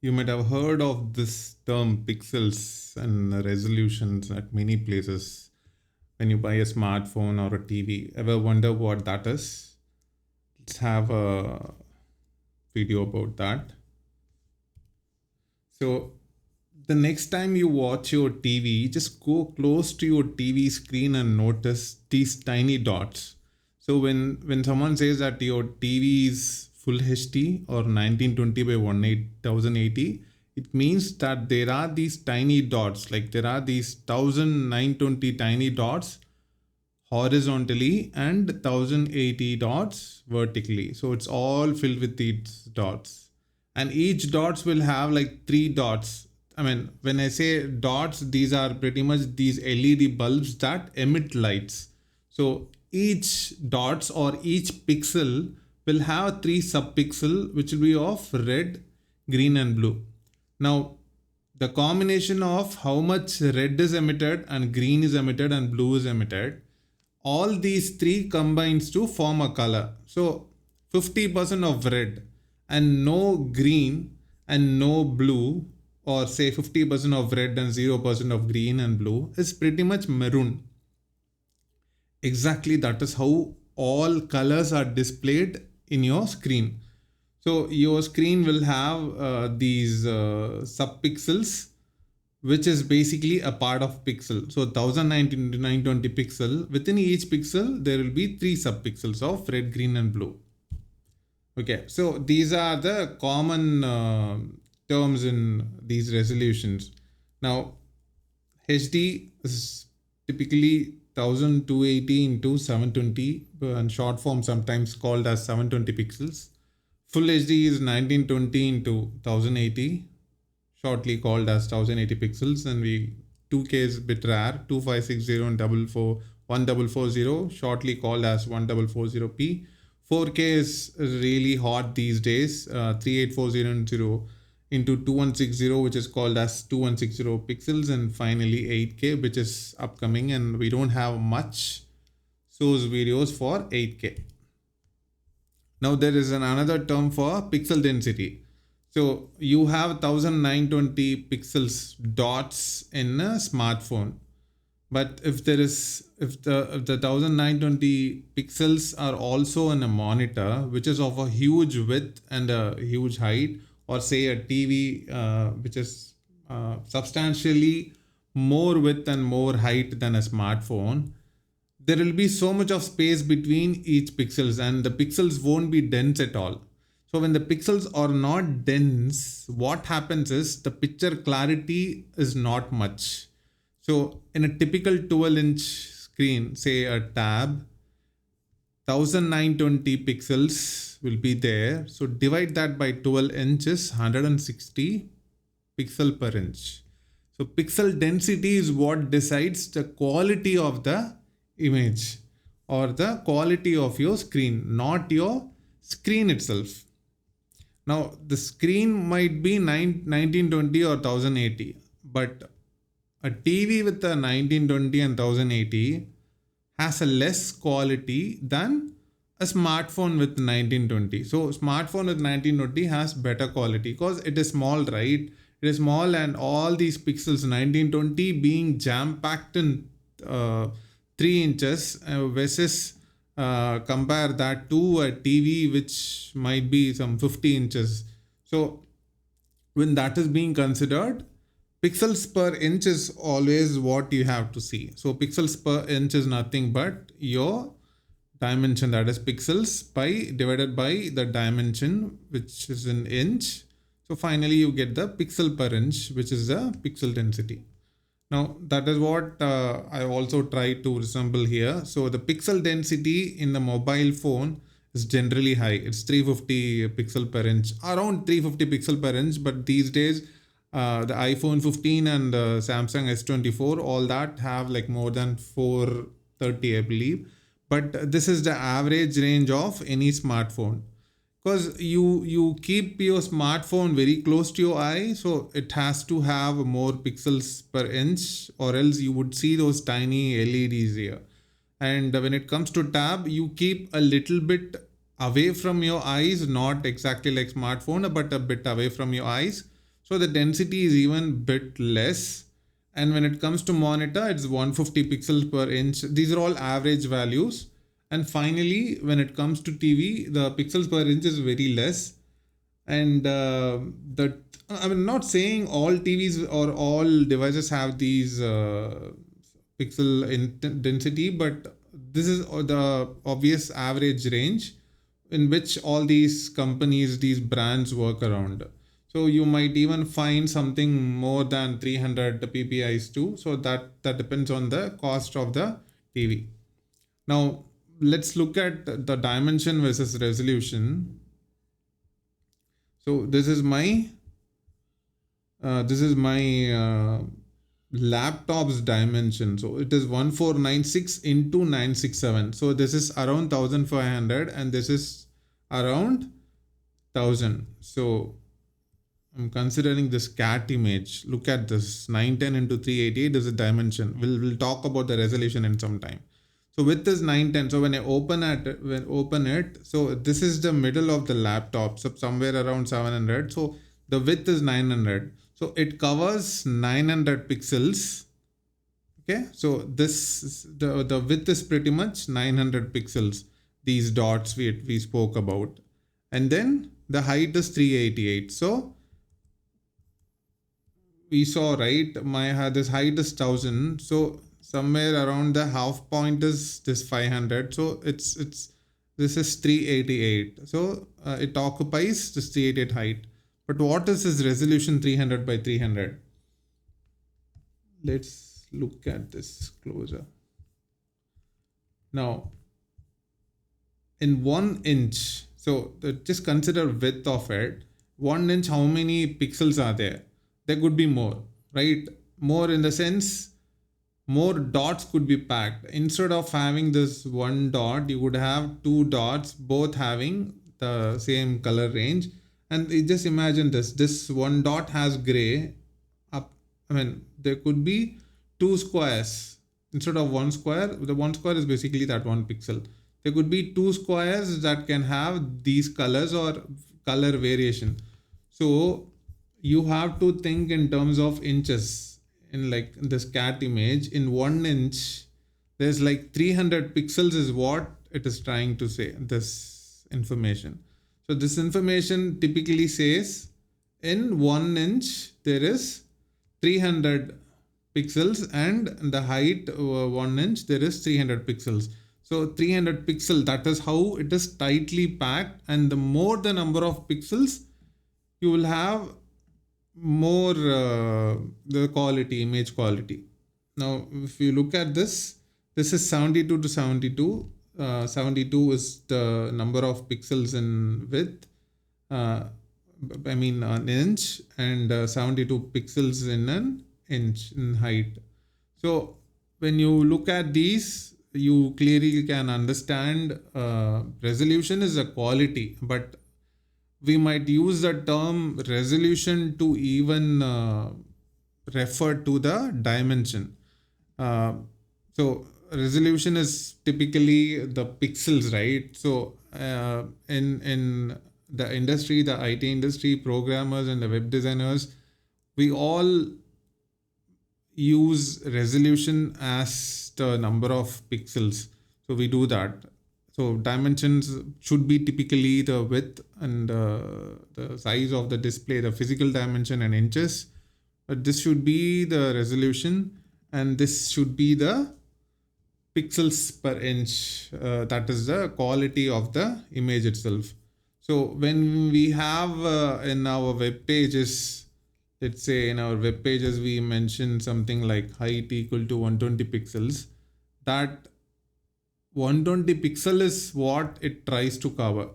You might have heard of this term pixels and resolutions at many places when you buy a smartphone or a TV. Ever wonder what that is? Let's have a video about that. So, the next time you watch your TV, just go close to your TV screen and notice these tiny dots. So when someone says that your TV is full HD or 1920 by 1080, it means that there are these tiny dots, like there are these 1920 tiny dots horizontally and 1080 dots vertically. So it's all filled with these dots. And each dots will have like three dots. I mean, when I say dots, these are pretty much these LED bulbs that emit lights. So each dots or each pixel will have three subpixel which will be of red, green and blue. Now the combination of how much red is emitted and green is emitted and blue is emitted, all these three combines to form a color. So 50% of red and no green and no blue, or say 50% of red and 0% of green and blue, is pretty much maroon. Exactly, that is how all colors are displayed in your screen. So your screen will have these subpixels, which is basically a part of pixel. So 1090 pixel, within each pixel there will be three subpixels of red, green and blue. Okay, so these are the common terms in these resolutions. Now HD is typically 1280 into 720, and short form sometimes called as 720 pixels. Full HD is 1920 into 1080, shortly called as 1080 pixels, and 2K is a bit rare, 2560 and 1440, shortly called as 1440p. 4K is really hot these days, 38400 into 2160, which is called as 2160 pixels, and finally 8K, which is upcoming, and we don't have much source videos for 8K. Now there is another term for pixel density. So you have 1920 pixels dots in a smartphone, but if the 1920 pixels are also in a monitor, which is of a huge width and a huge height, or say a TV which is substantially more width and more height than a smartphone, there will be so much of space between each pixels and the pixels won't be dense at all. So when the pixels are not dense, what happens is the picture clarity is not much. So in a typical 12-inch screen, say a tab, 1920 pixels will be there. So divide that by 12 inches, 160 pixel per inch. So pixel density is what decides the quality of the image or the quality of your screen, not your screen itself. Now the screen might be 1920 or 1080, but a TV with a 1920 and 1080 has a less quality than a smartphone with 1920. So smartphone with 1920 has better quality because it is small, right? It is small, and all these pixels 1920 being jam packed in 3 inches versus compare that to a TV which might be some 50 inches. So when that is being considered, pixels per inch is always what you have to see. So pixels per inch is nothing but your dimension, that is pixels divided by the dimension, which is in inch. So finally you get the pixel per inch, which is the pixel density. Now that is what I also try to resemble here. So the pixel density in the mobile phone is generally high. It's 350 pixel per inch, around 350 pixel per inch. But these days, the iPhone 15 and Samsung S24, all that have like more than 430, I believe. But this is the average range of any smartphone, because you keep your smartphone very close to your eye, so it has to have more pixels per inch, or else you would see those tiny LEDs here. And when it comes to tab, you keep a little bit away from your eyes, not exactly like smartphone, but a bit away from your eyes, So the density is even bit less. And when it comes to monitor, it's 150 pixels per inch. These are all average values. And finally, when it comes to TV, the pixels per inch is very less. And I'm not saying all TVs or all devices have these pixel density, but this is the obvious average range in which all these companies, these brands work around. So you might even find something more than 300 PPIs too. So that depends on the cost of the TV. Now let's look at the dimension versus resolution. So this is my laptop's dimension. So it is 1496 into 967. So this is around 1500 and this is around 1000. So I'm considering this cat image. Look at this 910 into 388 is a dimension. We'll talk about the resolution in some time. So width is 910. So when I open it, so this is the middle of the laptop, so somewhere around 700. So the width is 900. So it covers 900 pixels. Okay, so the width is pretty much 900 pixels. These dots we spoke about, and then the height is 388. So we saw, right, this height is 1000. So somewhere around the half point is this 500. So it's this is 388. So it occupies this 388 height. But what is this resolution 300 by 300? Let's look at this closer. Now, in 1 inch, so just consider width of it. 1 inch, how many pixels are there? There could be more, right? More in the sense, more dots could be packed. Instead of having this one dot, you would have two dots, both having the same color range. And just imagine this one dot has gray up. I mean, there could be two squares instead of one square. The one square is basically that one pixel. There could be two squares that can have these colors or color variation. So you have to think in terms of inches. In like this cat image, in 1 inch, there's like 300 pixels is what it is trying to say, this information. So this information typically says in 1 inch, there is 300 pixels, and the height 1 inch, there is 300 pixels. So 300 pixel, that is how it is tightly packed. And the more the number of pixels, you will have more the quality, image quality. Now, if you look at this is 72 to 72. 72 is the number of pixels in width. An inch, and 72 pixels in an inch in height. So when you look at these, you clearly can understand resolution is a quality, but we might use the term resolution to even refer to the dimension. So resolution is typically the pixels, right? So in the industry, the IT industry, programmers and the web designers, we all use resolution as the number of pixels. So we do that. So dimensions should be typically the width and the size of the display, the physical dimension in inches. But this should be the resolution, and this should be the pixels per inch. That is the quality of the image itself. So when we have in our web pages, let's say in our web pages, we mention something like height equal to 120 pixels, that 120 pixel is what it tries to cover.